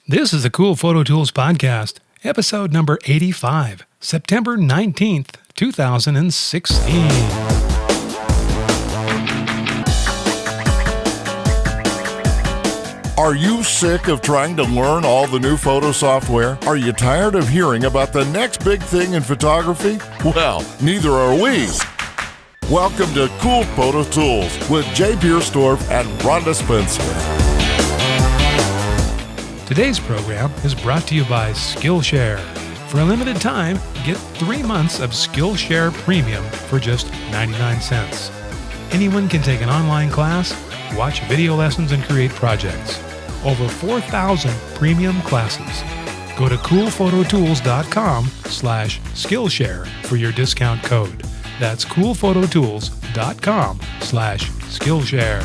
This is the Cool Photo Tools Podcast, episode number 85, September 19th, 2016. Are you sick of trying to learn all the new photo software? Are you tired of hearing about the next big thing in photography? Well, neither are we. Welcome to Cool Photo Tools with Jay Piersdorf and Rhonda Spencer. Today's program is brought to you by Skillshare. For a limited time, get 3 months of Skillshare Premium for just 99 cents. Anyone can take an online class, watch video lessons, and create projects. Over 4,000 premium classes. Go to coolphototools.com/Skillshare for your discount code. That's coolphototools.com/Skillshare.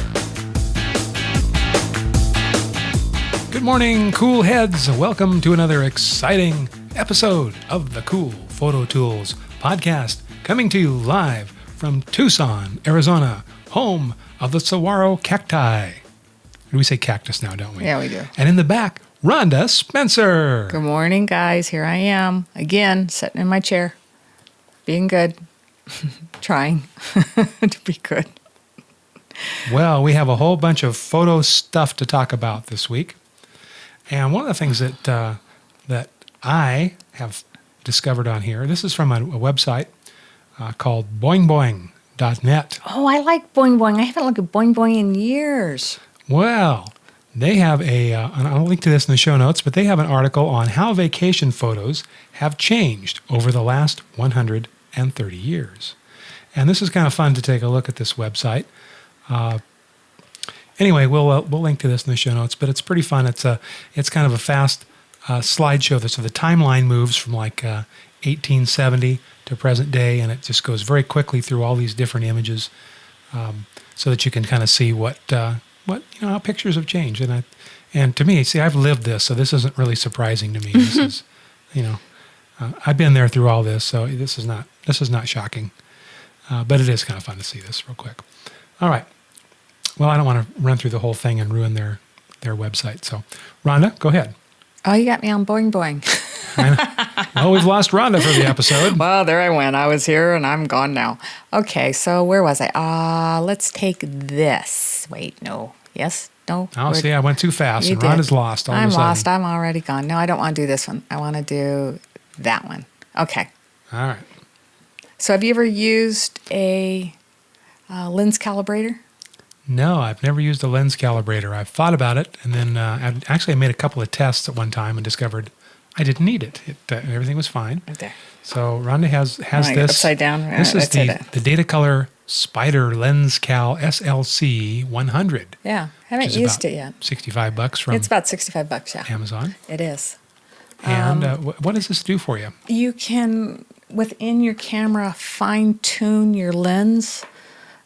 Good morning, cool heads. Welcome to another exciting episode of the Cool Photo Tools Podcast, coming to you live from Tucson, Arizona, home of the saguaro cacti. We say cactus now, don't we? Yeah, we do. And in the back, Rhonda Spencer. Good morning, guys. Here I am again, sitting in my chair, being good, trying to be good. Well, we have a whole bunch of photo stuff to talk about this week. And one of the things that I have discovered on here, this is from a website called boingboing.net. Oh, I like Boing Boing. I haven't looked at Boing Boing in years. Well, they have and I'll link to this in the show notes, but they have an article on how vacation photos have changed over the last 130 years. And this is kind of fun to take a look at this website. Anyway, we'll link to this in the show notes, but it's pretty fun. It's kind of a fast slideshow. So the timeline moves from like 1870 to present day, and it just goes very quickly through all these different images, so that you can kind of see what how pictures have changed. And to me, see, I've lived this, so this isn't really surprising to me. This is, I've been there through all this, so this is not shocking, but it is kind of fun to see this real quick. All right. Well, I don't want to run through the whole thing and ruin their website. So, Rhonda, go ahead. Oh, you got me on Boing Boing. Well, we've lost Rhonda for the episode. Well, there I went. I was here and I'm gone now. Okay, so where was I? Let's take this. Wait, no. Yes? No? Oh, see, I went too fast, and Rhonda's lost all of a sudden. I'm lost. I'm already gone. No, I don't want to do this one. I want to do that one. Okay. All right. So have you ever used a lens calibrator? No, I've never used a lens calibrator. I've thought about it, and then I made a couple of tests at one time and discovered I didn't need it. Everything was fine. Right there. So Rhonda has this. Upside down. This is the Datacolor SpyderLensCal SLC 100. Yeah, haven't used it yet. $65 from It's about $65, yeah. Amazon. It is. And what does this do for you? You can, within your camera, fine-tune your lens.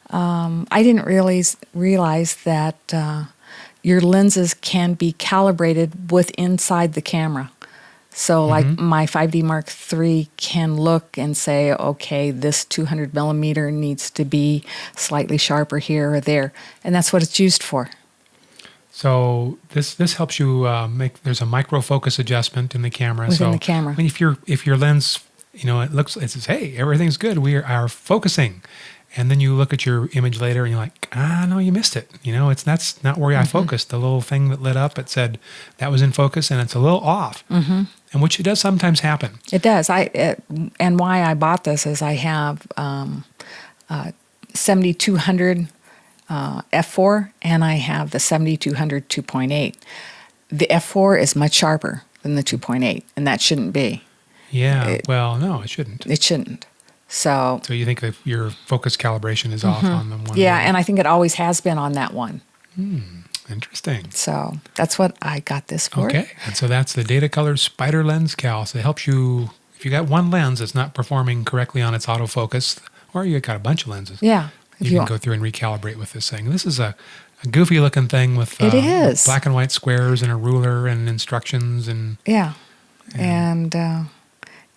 I didn't realize that your lenses can be calibrated inside the camera. So like my 5D Mark III can look and say, okay, this 200 millimeter needs to be slightly sharper here or there. And that's what it's used for. So this helps you there's a micro focus adjustment in the camera. Within the camera. I mean, if your lens, it says, hey, everything's good. We are focusing. And then you look at your image later and you're like, no, you missed it. That's not where I focused. The little thing that lit up, it said that was in focus and it's a little off. Mm-hmm. And which it does sometimes happen. It does. And why I bought this is I have 7200 f4 and I have the 7200 2.8. The f4 is much sharper than the 2.8, and that shouldn't be. Yeah. No, it shouldn't. It shouldn't. So you think that your focus calibration is off on the one? Yeah, and I think it always has been on that one. Interesting. So that's what I got this for. Okay, and so that's the Datacolor SpyderLensCal. So it helps you, if you got one lens that's not performing correctly on its autofocus, or you got a bunch of lenses. Yeah. You can go through and recalibrate with this thing. This is a goofy looking thing with black and white squares and a ruler and instructions. And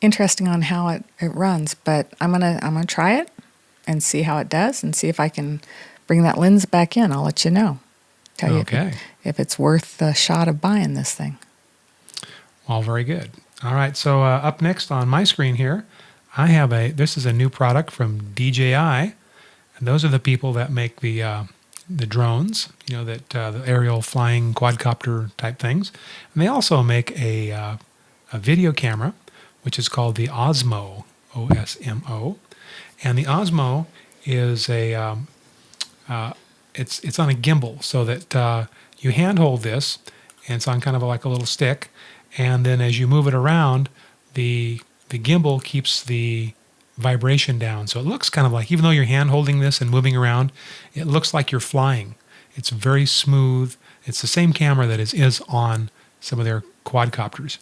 interesting on how it runs, but I'm gonna try it and see how it does and see if I can bring that lens back in. I'll let you know. Tell you if it's worth the shot of buying this thing. All very good. All right, so up next on my screen here, I have this is a new product from DJI, and those are the people that make the drones, the aerial flying quadcopter type things. And they also make a video camera, which is called the Osmo, OSMO. And the Osmo is it's on a gimbal, so that you handhold this, and it's on kind of like a little stick. And then as you move it around, the gimbal keeps the vibration down. So it looks kind of like, even though you're hand holding this and moving around, it looks like you're flying. It's very smooth. It's the same camera that is on some of their quadcopters.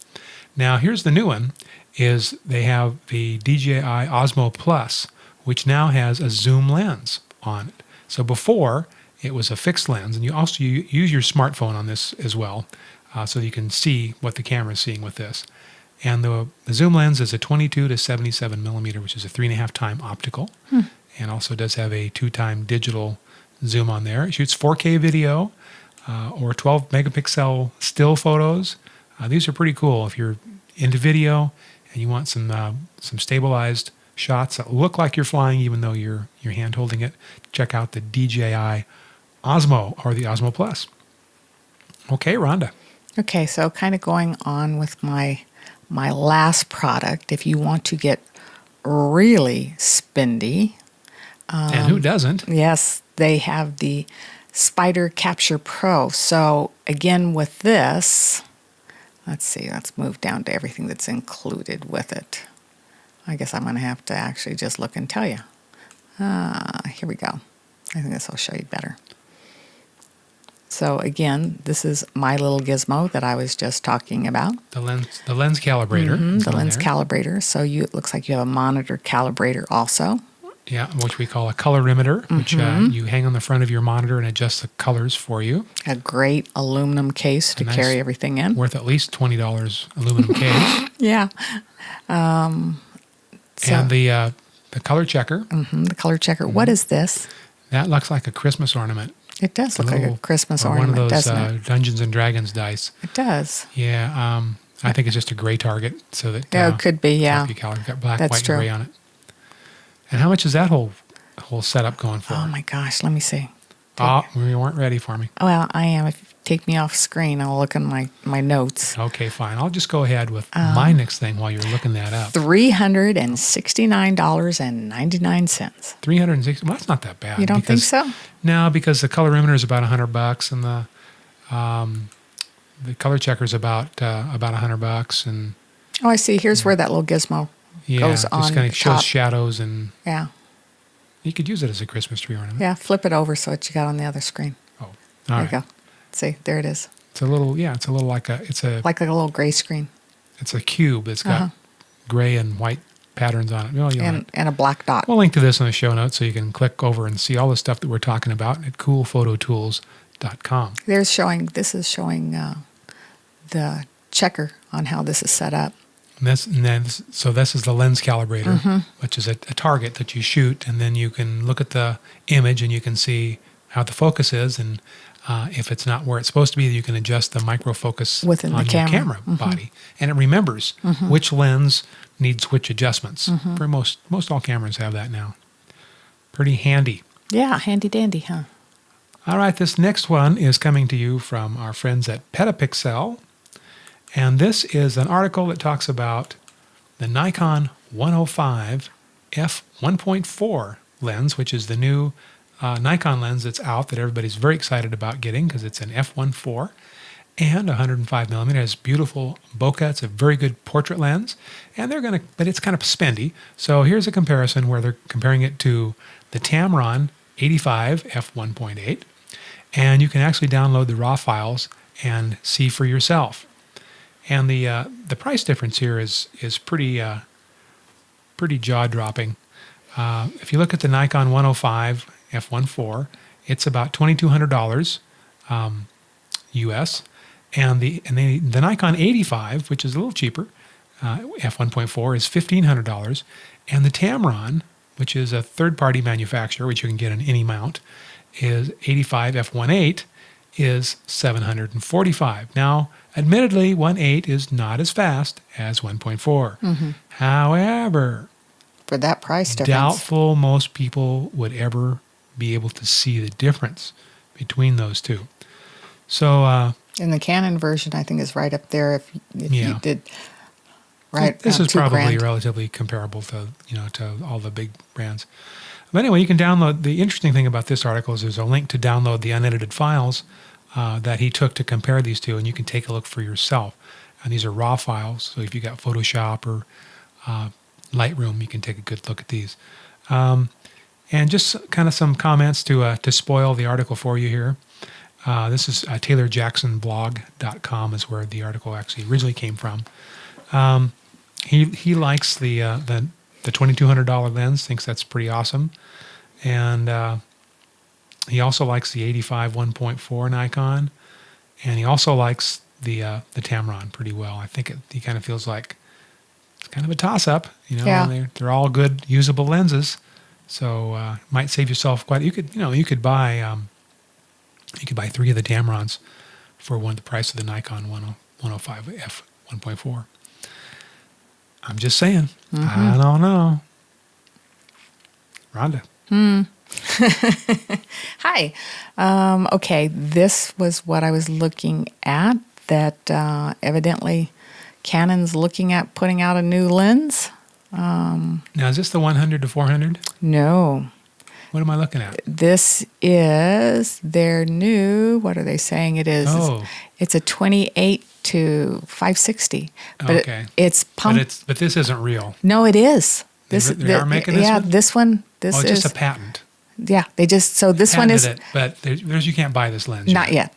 Now here's the new one, is they have the DJI Osmo Plus, which now has a zoom lens on it. So before, it was a fixed lens, and you also use your smartphone on this as well, so you can see what the camera is seeing with this. And the zoom lens is a 22 to 77 millimeter, which is a 3.5 time optical, and also does have a 2-time digital zoom on there. It shoots 4K video or 12 megapixel still photos. These are pretty cool if you're into video and you want some stabilized shots that look like you're flying, even though you're hand holding it. Check out the DJI Osmo or the Osmo Plus. Okay, Rhonda. Okay, so kind of going on with my last product. If you want to get really spendy, And who doesn't? yes, they have the Spyder Capture Pro. So again, with this, let's see, let's move down to everything that's included with it. I guess I'm going to have to actually just look and tell you. Here we go. I think this will show you better. So again, this is my little gizmo that I was just talking about. The lens calibrator. The lens calibrator. So it looks like you have a monitor calibrator also. Yeah, which we call a colorimeter, which you hang on the front of your monitor and adjust the colors for you. A great aluminum case to carry everything in. Worth at least $20 aluminum case. Yeah. And the color checker. The color checker. What is this? That looks like a Christmas ornament. It does look like a Christmas ornament, one of those doesn't it? Dungeons and Dragons dice. It does. Yeah, I think it's just a gray target, so that It could be, yeah. got black, That's white, true. and gray on it. And how much is that whole setup going for? Oh my gosh, let me see. You weren't ready for me. Well, I am. If you take me off screen, I'll look in my notes. Okay, fine. I'll just go ahead with my next thing while you're looking that up. $369.99. 360. Well, that's not that bad. You don't think so? No, because the colorimeter is about $100, and the color checker is about $100, and Oh, I see. Here's where that little gizmo goes on just kind the of shows top. shadows, and Yeah. you could use it as a Christmas tree ornament. Yeah, flip it over so what you got on the other screen. Oh, all There right. you go. See, there it is. It's a little like a Like a little gray screen it's a cube that's got gray and white patterns on it. Well, and a black dot. we'll link to this in the show notes so you can click over and see all the stuff that we're talking about at coolphototools.com. This is showing the checker on how this is set up. So this is the lens calibrator, which is a target that you shoot, and then you can look at the image and you can see how the focus is, and if it's not where it's supposed to be, you can adjust the micro focus Within on the your camera. camera body, and it remembers which lens needs which adjustments. For most all cameras have that now. Pretty handy. Yeah, handy dandy, huh? All right, this next one is coming to you from our friends at Petapixel. And this is an article that talks about the Nikon 105 f1.4 lens, which is the new Nikon lens that's out that everybody's very excited about getting because it's an f1.4 and 105 millimeter. It has beautiful bokeh. It's a very good portrait lens, and but it's kind of spendy. So here's a comparison where they're comparing it to the Tamron 85 f1.8, and you can actually download the raw files and see for yourself. And the price difference here is pretty jaw-dropping. If you look at the Nikon 105 f1.4, it's about $2,200 US, and the Nikon 85, which is a little cheaper, f1.4 is $1,500, and the Tamron, which is a third-party manufacturer, which you can get in any mount, is 85 f1.8 is 745. Now, admittedly, 1.8 is not as fast as 1.4. However, For that price difference. doubtful most people would ever be able to see the difference between those two. So, And the Canon version, I think, is right up there. If Yeah. you did right, this is $2 probably grand. relatively comparable to to all the big brands. But anyway, you can download. The interesting thing about this article is there's a link to download the unedited files that he took to compare these two, and you can take a look for yourself. And these are raw files, so if you got Photoshop or Lightroom, you can take a good look at these. And just kind of some comments to spoil the article for you here. This is TaylorJacksonBlog.com is where the article actually originally came from. He likes the $2,200 lens, thinks that's pretty awesome, and he also likes the 85 1.4 Nikon, and he also likes the Tamron pretty well. I think he kind of feels like it's kind of a toss-up. Yeah. They're all good usable lenses, so might save yourself quite. You could buy 3 of the Tamrons for the price of the Nikon 105 f 1.4. I'm just saying. I don't know. Rhonda. Hi. Okay, this was what I was looking at, that evidently Canon's looking at putting out a new lens. Now, is this the 100 to 400? No, What am I looking at? this is their new, what are they saying it is? Oh. It's a 28 to 560. But Okay. it's pumped. But this isn't real. No, it is. They are making this yeah, one? this one. This Oh, it's is just a patent. yeah. They just so this one is Patented it, but you can't buy this lens. not yet.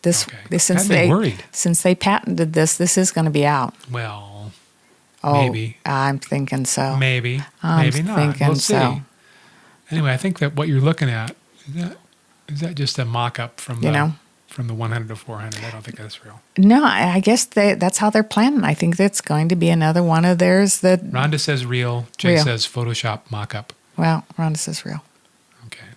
This Okay. since I'd be they worried. since they patented this is going to be out. Well, Oh, maybe. I'm thinking so. Maybe. I'm Maybe not. thinking We'll see. so. Anyway, I think that what you're looking at is that just a mock-up from from the 100 to 400. I don't think that's real. No, I guess that's how they're planning. I think that's going to be another one of theirs that. Rhonda says real. Jay Real. says Photoshop mock-up. Well, Rhonda says real. Okay.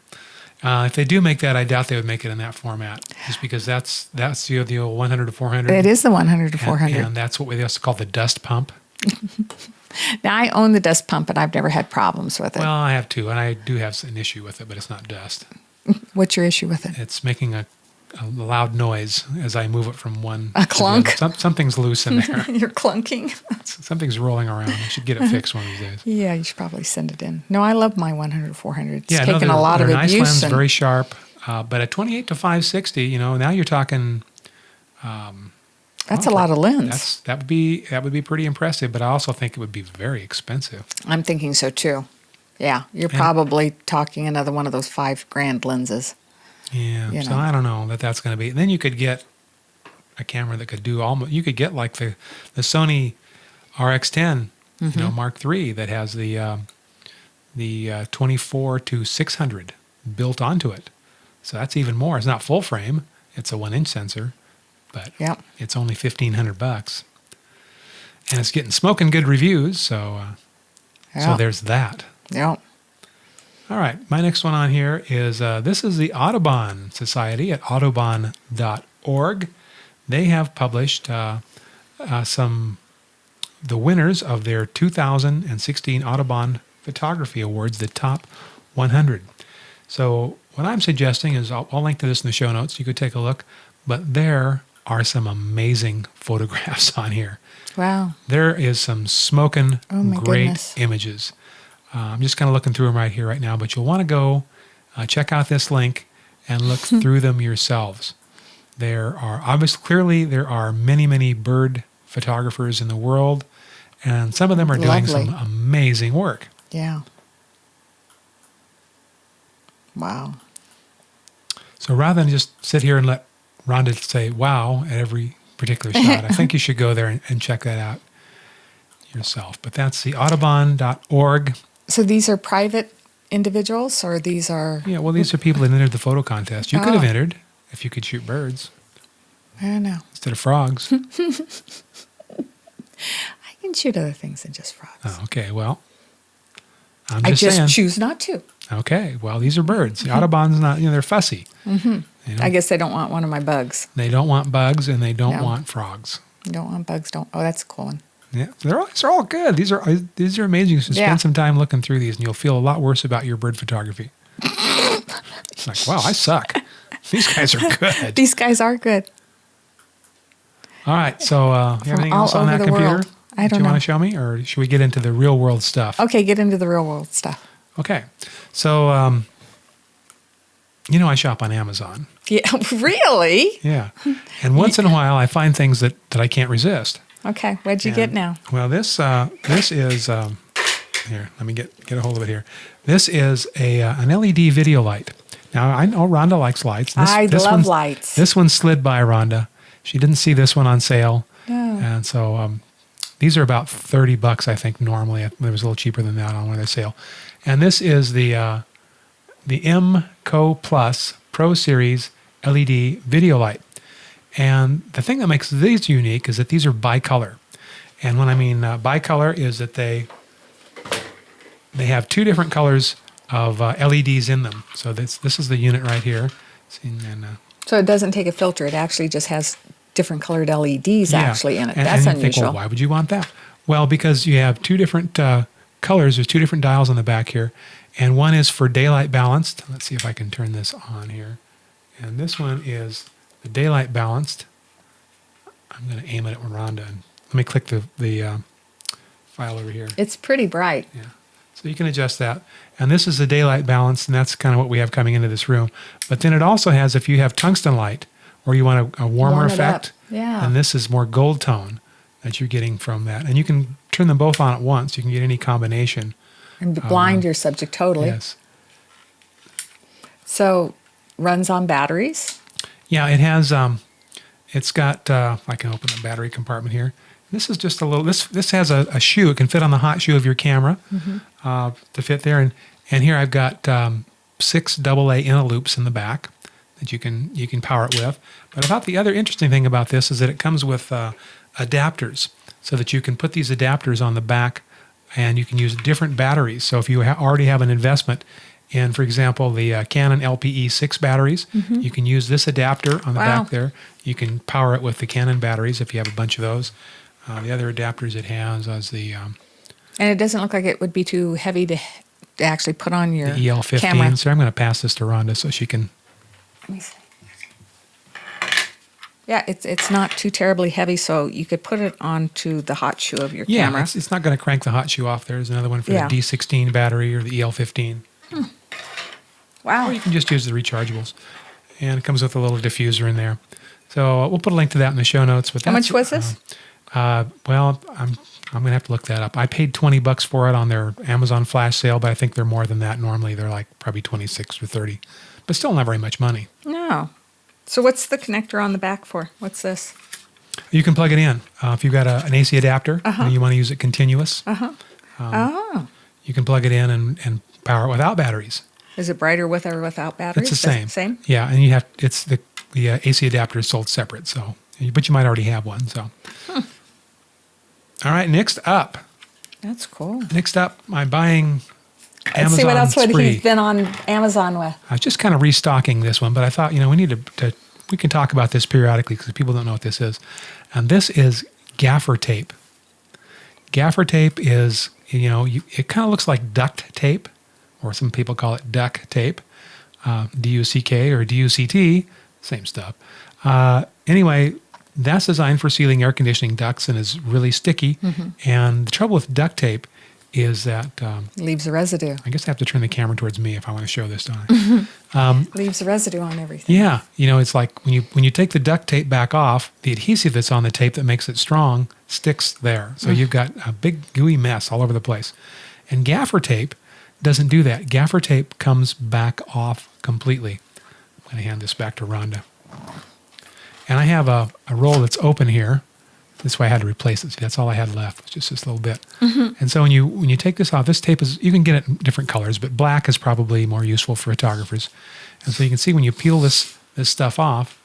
If they do make that, I doubt they would make it in that format, just because that's the old 100 to 400. It is the 100 to 400. And that's what we also call the dust pump. Now I own the dust pump, and I've never had problems with it. Well, I have too, and I do have an issue with it, but it's not dust. What's your issue with it? It's making a loud noise as I move it from one. A clunk? to the other. Something's loose in there. You're clunking. Something's rolling around. I should get it fixed one of these days. Yeah, you should probably send it in. No, I love my 100 400. It's Yeah, taken a lot of they're nice abuse. lens, and very sharp. But at 28 to 560, now you're talking. that's a lot of lens. That would be pretty impressive. But I also think it would be very expensive. I'm thinking so too. Yeah, you're probably talking another one of those $5,000 lenses. Yeah, so know. I don't know that's going to be. Then you could get a camera that could do almost. You could get like the Sony RX10, Mark III, that has the 24 to 600 built onto it. So that's even more. It's not full frame. It's a 1-inch sensor, but Yep. it's only $1,500, and it's getting smoking good reviews. So Yeah. there's that. Yep. All right, my next one on here is this is the Audubon Society at audubon.org. They have published the winners of their 2016 Audubon Photography Awards, the top 100. So what I'm suggesting is I'll link to this in the show notes. You could take a look, but there are some amazing photographs on here. Wow. There is some smoking Oh, my great goodness. images. I'm just kind of looking through them right here, right now, but you'll want to go check out this link and look through them yourselves. There are many, many bird photographers in the world, and some of them are doing Lovely. some amazing work. Yeah. Wow. So rather than just sit here and let Rhonda say wow at every particular shot, I think you should go there and check that out yourself. But that's the audubon.org. So these are private individuals, or these are? Yeah, well, these are people that entered the photo contest. You could have Oh. entered if you could shoot birds I don't know. instead of frogs. I can shoot other things than just frogs. Oh, okay, well, I'm I just just saying. choose not to. Okay, well, these are birds. The Audubon's not, they're fussy. You know? I guess they don't want one of my bugs. They don't want bugs and they don't No. want frogs. You don't want bugs. Don't. Oh, that's a cool one. Yeah, these are all good. These are amazing. You should Yeah. spend some time looking through these, and you'll feel a lot worse about your bird photography. It's like, wow, I suck. These guys are good. These guys are good. All right, so you have From anything all else on over that the computer world. I that don't you want know. to show me, or should we get into the real world stuff? Okay, get into the real world stuff. Okay, so I shop on Amazon. Yeah, really? Yeah, and once in a while I find things that I can't resist. Okay, what'd you get And- now? Well, this is here. Let me get a hold of it here. This is an LED video light. Now I know Rhonda likes lights. I love one's- lights. This one slid by Rhonda. She didn't see this one on sale, No. and so these are about $30, I think. Normally, it was a little cheaper than that on one of their sale. And this is the MCO Plus Pro Series LED video light. And the thing that makes these unique is that these are bicolor. And when I mean bicolor is that they have two different colors of LEDs in them. So this is the unit right here. See, and, So it doesn't take a filter. It actually just has different colored LEDs yeah. actually in it. And That's you unusual. think, well, why would you want that? Well, because you have two different colors. There's two different dials on the back here. And one is for daylight balanced. Let's see if I can turn this on here. And this one is the daylight balanced. I'm going to aim it at Rhonda. And let me click the file over here. It's pretty bright. Yeah. So you can adjust that. And this is the daylight balance, and that's kind of what we have coming into this room. But then it also has, if you have tungsten light or you want a warmer Warm it effect, up. Yeah. and this is more gold tone that you're getting from that. And you can turn them both on at once. You can get any combination. And blind your subject totally. Yes. So runs on batteries. Yeah, it has, it's got, I can open the battery compartment here. This is just a little, this has a shoe. It can fit on the hot shoe of your camera to fit there. And here I've got 6 AA interloops in the back that you can power it with. But about the other interesting thing about this is that it comes with adapters, so that you can put these adapters on the back and you can use different batteries. So if you already have an investment in, for example, the Canon LPE6 batteries, you can use this adapter on the Wow. back there. You can power it with the Canon batteries if you have a bunch of those. The other adapters it has is the And it doesn't look like it would be too heavy to actually put on your EL15. camera. So I'm going to pass this to Rhonda so she can. Let me see. Yeah, it's not too terribly heavy, so you could put it onto the hot shoe of your Yeah, camera. it's not going to crank the hot shoe off. There's another one for Yeah. the D16 battery or the EL15. Wow. Or you can just use the rechargeables. And it comes with a little diffuser in there. So we'll put a link to that in the show notes. But How that's, much was this? Well, I'm going to have to look that up. I paid $20 for it on their Amazon flash sale, but I think they're more than that. Normally they're like probably 26 or 30, but still not very much money. No. So what's the connector on the back for? What's this? You can plug it in. If you've got an AC adapter and you want to use it continuous, Oh. you can plug it in and power it without batteries. Is it brighter with or without batteries? It's the same. Same? Yeah, and it's the AC adapter is sold separate, so but you might already have one. So, all right. Next up, I'm buying Amazon Let's see what else would spree. he's been on Amazon with. I was just kind of restocking this one, but I thought we need we can talk about this periodically because people don't know what this is, and this is gaffer tape. Gaffer tape is it kind of looks like duct tape, or some people call it duck tape, DUCK or DUCT, same stuff. Anyway, that's designed for sealing air conditioning ducts and is really sticky. And the trouble with duct tape is that Leaves a residue. I guess I have to turn the camera towards me if I want to show this, don't I? Leaves a residue on everything. Yeah, it's like when you take the duct tape back off, the adhesive that's on the tape that makes it strong sticks there. So you've got a big gooey mess all over the place. And gaffer tape doesn't do that. Gaffer tape comes back off completely. I'm going to hand this back to Rhonda. And I have a roll that's open here. That's why I had to replace it. See, that's all I had left. It's just this little bit. And so when you take this off, this tape you can get it in different colors, but black is probably more useful for photographers. And so you can see when you peel this stuff off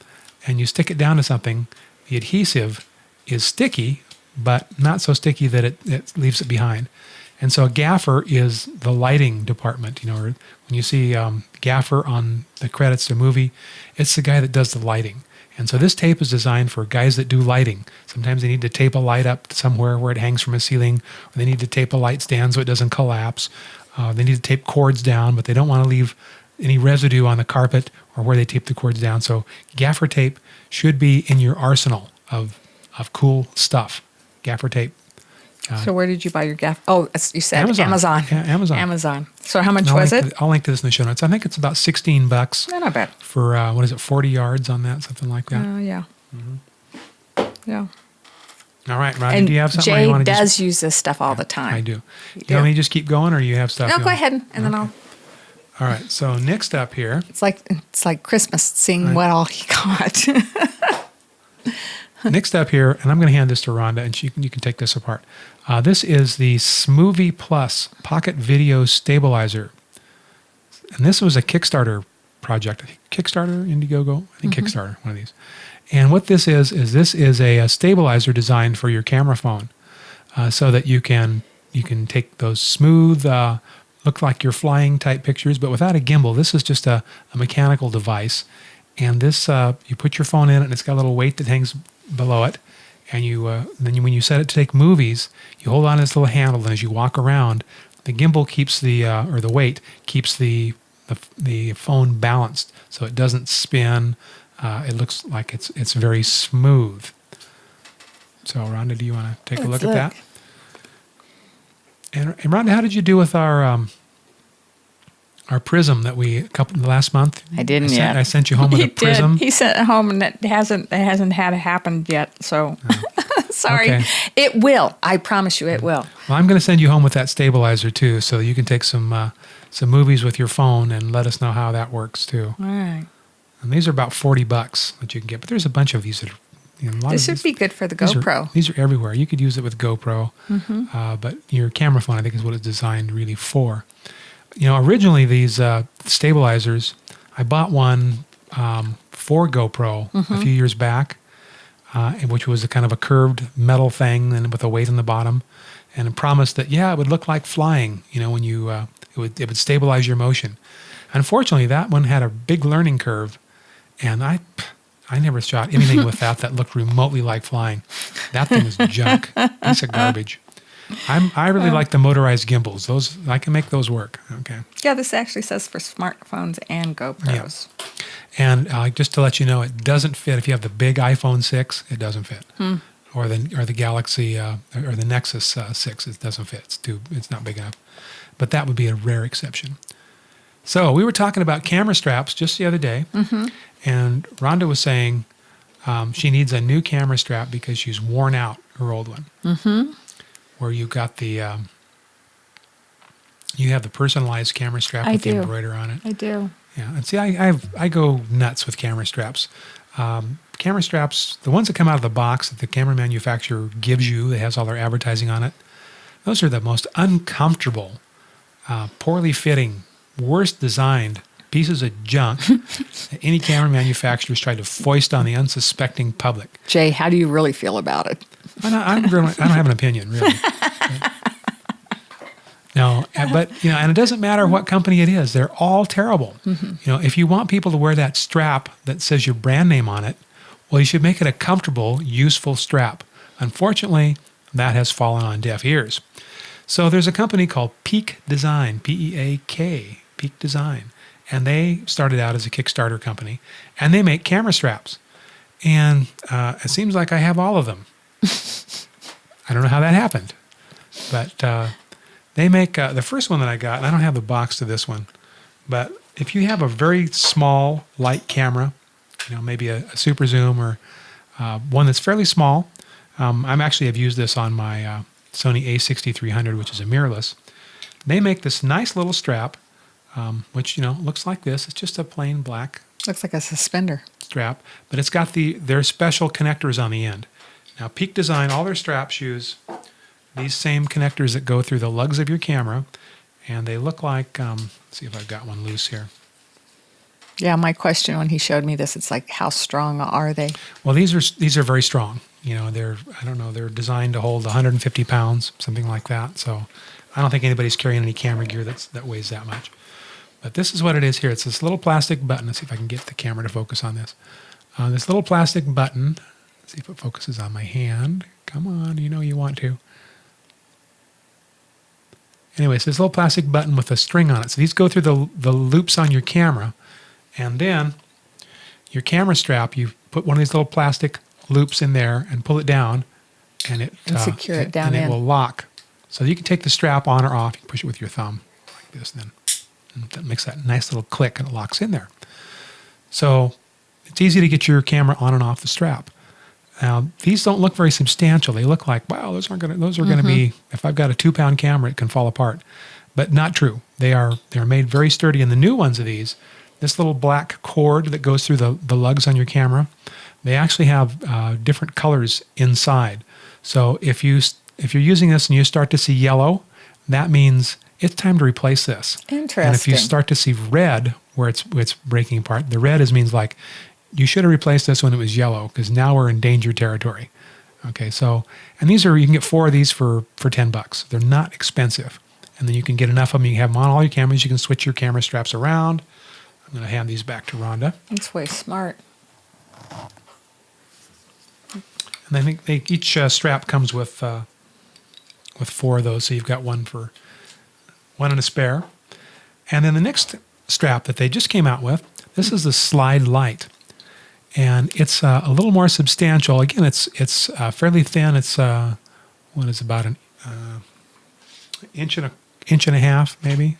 and you stick it down to something, the adhesive is sticky, but not so sticky that it leaves it behind. And so a gaffer is the lighting department. Or when you see gaffer on the credits to a movie, it's the guy that does the lighting. And so this tape is designed for guys that do lighting. Sometimes they need to tape a light up somewhere where it hangs from a ceiling, or they need to tape a light stand so it doesn't collapse. They need to tape cords down, but they don't want to leave any residue on the carpet or where they tape the cords down. So gaffer tape should be in your arsenal of cool stuff. Gaffer tape. So where did you buy your gaffer? Oh, you said Amazon. Yeah, Amazon. Amazon. So how much was it? I'll link to this in the show notes. I think it's about $16 Not bad. for, 40 yards on that, something like that. Yeah. Yeah. All right, Rhonda, And do you have something Jay you want to does use this stuff all the time. I do. You You want me to just keep going, or you have stuff? No, you go want- ahead, and then I'll. All right, so next up here, It's like Christmas, seeing what all he got. and I'm going to hand this to Rhonda, and you can take this apart. This is the Smoothie Plus Pocket Video Stabilizer, and this was a Kickstarter project. I think Kickstarter, Indiegogo, I think Kickstarter, one of these. And what this is a stabilizer designed for your camera phone, so that you can take those smooth, look like you're flying type pictures, but without a gimbal. This is just a mechanical device, and this you put your phone in it, and it's got a little weight that hangs below it, and when you set it to take movies, you hold on to this little handle, and as you walk around, the gimbal keeps the weight keeps the phone balanced, so it doesn't spin. It looks like it's very smooth. So, Rhonda, do you want to take a look at that? And Rhonda, how did you do with our prism that last month? I didn't yet. I sent you home with a prism. He sent it home, and it hasn't had happened yet. So, sorry. Okay. It will. I promise you, it will. Well, I'm going to send you home with that stabilizer too, so you can take some movies with your phone and let us know how that works too. All right. And these are about $40 that you can get, but there's a bunch of these that are. This would be good for the GoPro. These are everywhere. You could use it with GoPro, but your camera phone, I think, is what it's designed really for. Originally these stabilizers, I bought one for GoPro a few years back, which was a kind of a curved metal thing and with a weight on the bottom, and it promised that it would look like flying. When you it would stabilize your motion. Unfortunately, that one had a big learning curve, and I never shot anything with that looked remotely like flying. That thing was junk. Piece of garbage. I really like the motorized gimbals. Those I can make those work. Okay. Yeah, this actually says for smartphones and GoPros. Yeah. And just to let you know, it doesn't fit. If you have the big iPhone 6, it doesn't fit. Or the Galaxy or the Nexus 6, it doesn't fit. It's not big enough. But that would be a rare exception. So we were talking about camera straps just the other day, and Rhonda was saying she needs a new camera strap because she's worn out her old one. Where you got the you have the personalized camera strap with the embroider on it. I do. Yeah, and see, I go nuts with camera straps. Camera straps, the ones that come out of the box that the camera manufacturer gives you, that has all their advertising on it, those are the most uncomfortable, poorly fitting, worst designed pieces of junk that any camera manufacturer's tried to foist on the unsuspecting public. Jay, how do you really feel about it? I don't have an opinion, really. No, but and it doesn't matter what company it is; they're all terrible. If you want people to wear that strap that says your brand name on it, well, you should make it a comfortable, useful strap. Unfortunately, that has fallen on deaf ears. So there's a company called Peak Design, P-E-A-K, Peak Design, and they started out as a Kickstarter company, and they make camera straps. And it seems like I have all of them. I don't know how that happened, but they make the first one that I got, and I don't have the box to this one, but if you have a very small, light camera, maybe a super zoom or one that's fairly small, I've used this on my Sony a6300, which is a mirrorless. They make this nice little strap, which looks like this. It's just a plain black. Looks like a suspender strap, but it's got their special connectors on the end. Now, Peak Design, all their straps use these same connectors that go through the lugs of your camera, and they look like. Let's see if I've got one loose here. Yeah, my question when he showed me this, it's like, how strong are they? Well, these are very strong. They're designed to hold 150 pounds, something like that. So I don't think anybody's carrying any camera gear that weighs that much. But this is what it is here. It's this little plastic button. Let's see if I can get the camera to focus on this. This little plastic button. Let's see if it focuses on my hand. Come on, you know you want to. Anyway, so this little plastic button with a string on it. So these go through the loops on your camera. And then your camera strap, you put one of these little plastic loops in there and pull it down. And secure it down and in. it will lock. So you can take the strap on or off. You can push it with your thumb like this. And that makes that nice little click and it locks in there. So it's easy to get your camera on and off the strap. Now, these don't look very substantial. They look like, wow, those are going to be, if I've got a 2-pound camera, it can fall apart. But not true. They're made very sturdy. And the new ones of these, this little black cord that goes through the lugs on your camera, they actually have different colors inside. So if you're using this and you start to see yellow, that means it's time to replace this. Interesting. And if you start to see red where it's breaking apart, the red means like, you should have replaced this when it was yellow because now we're in danger territory. Okay, so, and you can get 4 of these for $10. They're not expensive. And then you can get enough of them. You can have them on all your cameras. You can switch your camera straps around. I'm going to hand these back to Rhonda. That's way smart. And I think each strap comes with 4 of those. So you've got one and a spare. And then the next strap that they just came out with, this is the Slide Lite. And it's a little more substantial. Again, it's fairly thin. It's about an inch and a half, maybe.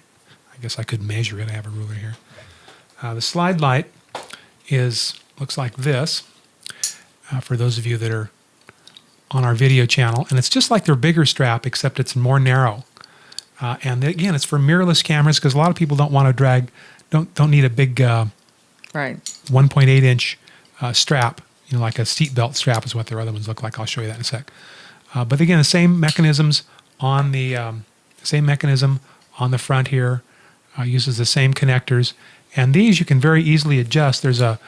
I guess I could measure it. I have a ruler here. The Slide Lite looks like this. For those of you that are on our video channel, and it's just like their bigger strap, except it's more narrow. And again, it's for mirrorless cameras because a lot of people don't want to don't need a big Right. 1.8 inch strap, like a seat belt strap is what their other ones look like. I'll show you that in a sec. But again, the same mechanisms on the front here, uses the same connectors, and these you can very easily adjust. There's a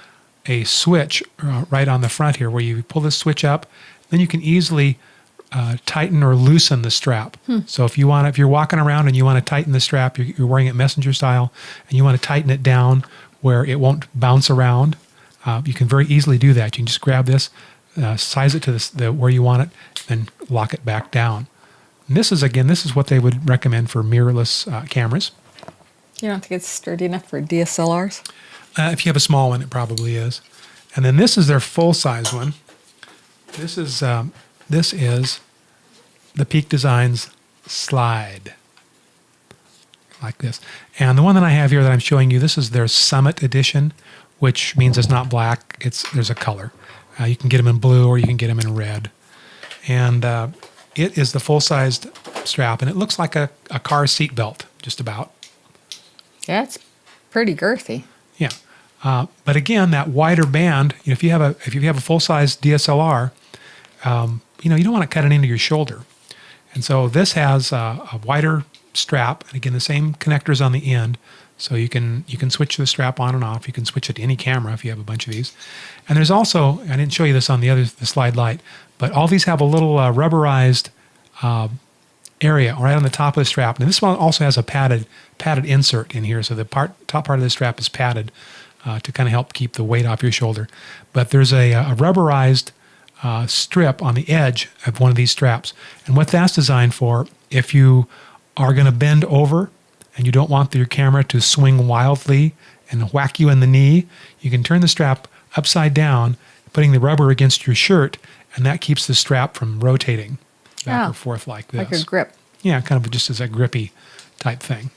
switch right on the front here where you pull this switch up, then you can easily tighten or loosen the strap. So if you're walking around and you want to tighten the strap, you're wearing it messenger style, and you want to tighten it down where it won't bounce around. You can very easily do that. You can just grab this, size it to where you want it, and lock it back down. And this is what they would recommend for mirrorless cameras. You don't think it's sturdy enough for DSLRs? If you have a small one, it probably is. And then this is their full-size one. This is the Peak Designs Slide, like this. And the one that I have here that I'm showing you, this is their Summit Edition, which means it's not black. There's a color. You can get them in blue or you can get them in red. And it is the full-sized strap, and it looks like a car seat belt, just about. Yeah, it's pretty girthy. Yeah. But again, that wider band, if you have a full-size DSLR, you don't want to cut it into your shoulder. And so this has a wider strap, and again, the same connectors on the end. So you can switch the strap on and off. You can switch it to any camera if you have a bunch of these. And there's also, I didn't show you this on the Slide Lite, but all these have a little rubberized area right on the top of the strap. And this one also has a padded insert in here. So the top part of the strap is padded to kind of help keep the weight off your shoulder. But there's a rubberized strip on the edge of one of these straps. And what that's designed for, if you are going to bend over and you don't want your camera to swing wildly and whack you in the knee, you can turn the strap upside down, putting the rubber against your shirt, and that keeps the strap from rotating back or forth like this. Like a grip. Yeah, kind of just as a grippy type thing.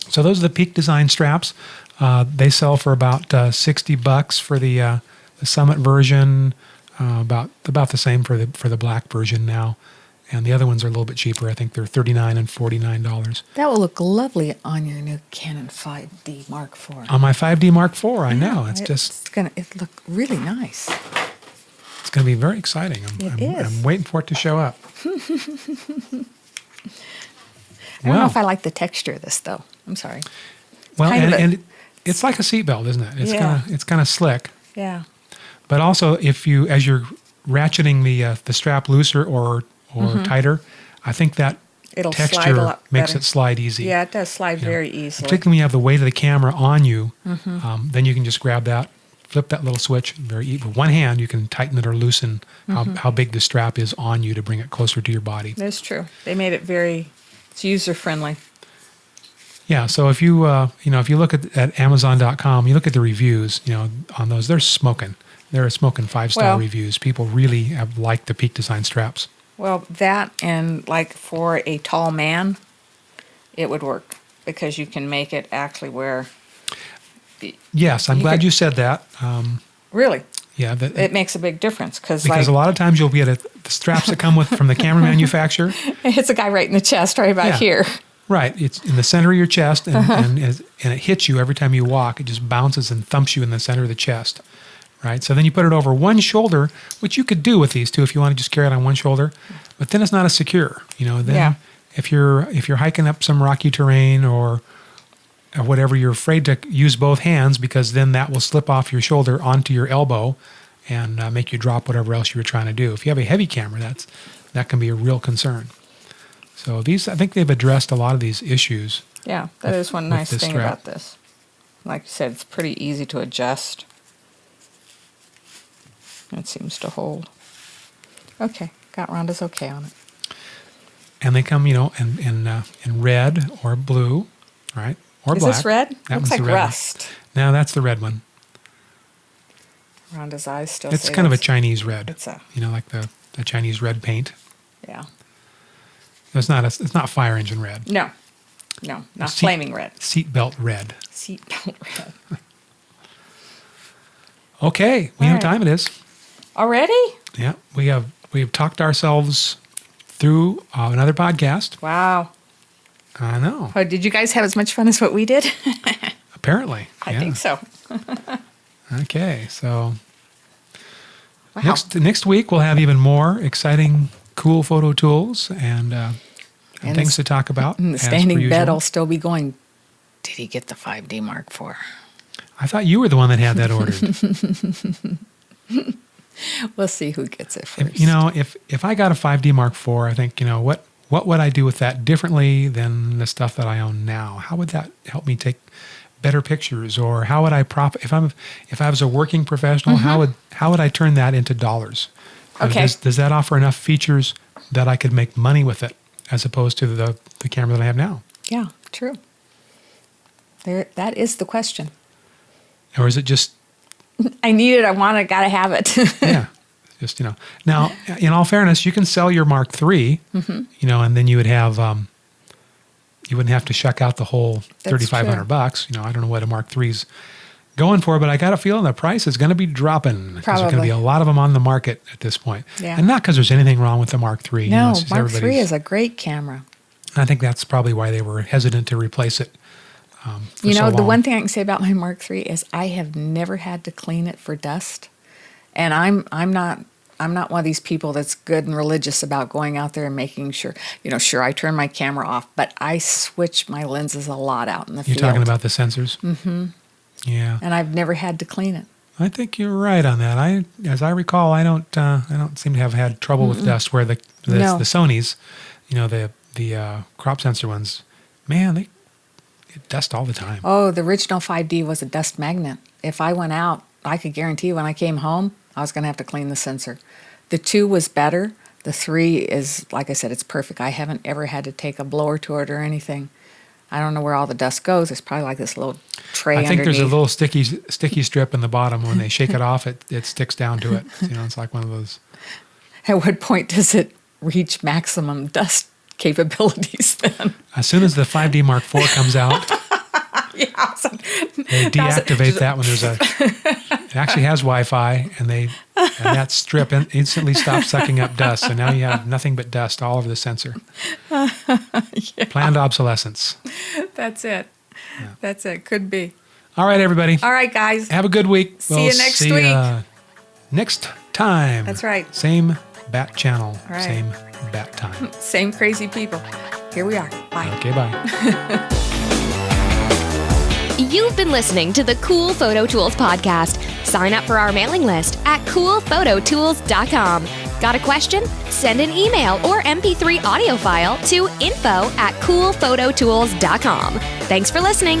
So those are the Peak Design straps. They sell for about $60 for the Summit version, about the same for the black version now. And the other ones are a little bit cheaper. I think they're $39 and $49. That will look lovely on your new Canon 5D Mark IV. On my 5D Mark IV, I know. It look really nice. It's going to be very exciting. I'm waiting for it to show up. I don't know if I like the texture of this, though. I'm sorry. Well, and it's like a seatbelt, isn't it? It's kind of slick. Yeah. But also, as you're ratcheting the strap looser or tighter, I think that it'll slide a texture lot makes better. it slide easy. Yeah, it does slide very easily. Particularly when you have the weight of the camera on you, then you can just grab that, flip that little switch. With one hand, you can tighten it or loosen how big the strap is on you to bring it closer to your body. That's true. They made it it's user-friendly. Yeah, so if you if you look at Amazon.com, you look at the reviews, on those, they're smoking. They're smoking 5-star Well- reviews. People really have liked the Peak Design straps. Well, that and like for a tall man, it would work because you can make it actually where. Yes, I'm glad you said that. Really, Yeah, it makes a big difference because because a lot of times you'll get the straps that come from the camera manufacturer. it's a guy right in the chest, right about Yeah. here. Right, it's in the center of your chest, and it hits you every time you walk. It just bounces and thumps you in the center of the chest. Right, so then you put it over one shoulder, which you could do with these two if you want to just carry it on one shoulder, but then it's not as secure. Then Yeah. if you're hiking up some rocky terrain or whatever, you're afraid to use both hands because then that will slip off your shoulder onto your elbow and make you drop whatever else you were trying to do. If you have a heavy camera, that can be a real concern. So I think they've addressed a lot of these issues. Yeah, that is one with nice this thing strap. about this. Like you said, it's pretty easy to adjust. It seems to hold. Okay, got Rhonda's okay on it. And they come, in red or blue, right? Or Is black. this red? That Looks one's the like red one. rust. No, that's the red one. Rhonda's eyes still It's say kind of a that's- Chinese red. It's a, Like the Chinese red paint. yeah. It's not fire engine red. No, not Seat- flaming red. Seatbelt red. Seatbelt red. Okay, we All know right. what time it is. Already? Yeah, we have talked ourselves through another podcast. Wow. I know. Oh, did you guys have as much fun as what we did? Apparently. I yeah. think so. Okay, so Wow. next week we'll have even more exciting, cool photo tools and things to talk about. And the as per standing usual. bed will still be going, did he get the 5D Mark IV? I thought you were the one that had that ordered. We'll see who gets it first. If I got a 5D Mark IV, I think, what would I do with that differently than the stuff that I own now? How would that help me take better pictures? Or how would I if I was a working professional, how would I turn that into dollars? Okay. Does that offer enough features that I could make money with it as opposed to the camera that I have now? Yeah, true. That is the question. Or is it just I need it, I want it, gotta have it. yeah, just Now, in all fairness, you can sell your Mark III, and then you would have you wouldn't have to shuck out the whole $3,500. I don't know what a Mark III's going for, but I got a feeling the price is going to be dropping. Because there's going to Probably. be a lot of them on the market at this point. Yeah. And not because there's anything wrong with the Mark III. No, it's just Mark III everybody's- is a great camera. I think that's probably why they were hesitant to replace it. For so The long. one thing I can say about my Mark III is I have never had to clean it for dust. And I'm not one of these people that's good and religious about going out there and making sure, sure, I turn my camera off, but I switch my lenses a lot out in the You're field. talking about the sensors? Mm-hmm. Yeah. And I've never had to clean it. I think you're right on that. As I recall, I don't seem to have had trouble with dust. Where the No. Sonys, the crop sensor ones, man, they get dust all the time. Oh, the original 5D was a dust magnet. If I went out, I could guarantee when I came home, I was going to have to clean the sensor. The 2 was better. The 3 is, like I said, it's perfect. I haven't ever had to take a blower to it or anything. I don't know where all the dust goes. It's probably like this little tray I think underneath. there's a little sticky strip in the bottom. When they shake it off, it sticks down to it. It's like one of those. At what point does it reach maximum dust capabilities then? As soon as the 5D Mark IV comes out, Yeah. they deactivate that when it actually has Wi-Fi, and that strip instantly stops sucking up dust. So now you have nothing but dust all over the sensor. Planned obsolescence. That's it. That's it. Could be. All right, everybody. All right, guys. Have a good week. See you next see week. Next time. That's right. Same bat channel. All right. Same bat time. Same crazy people. Here we are. Bye. Okay, bye. You've been listening to the Cool Photo Tools podcast. Sign up for our mailing list at coolphototools.com. Got a question? Send an email or MP3 audio file to info@coolphototools.com. Thanks for listening.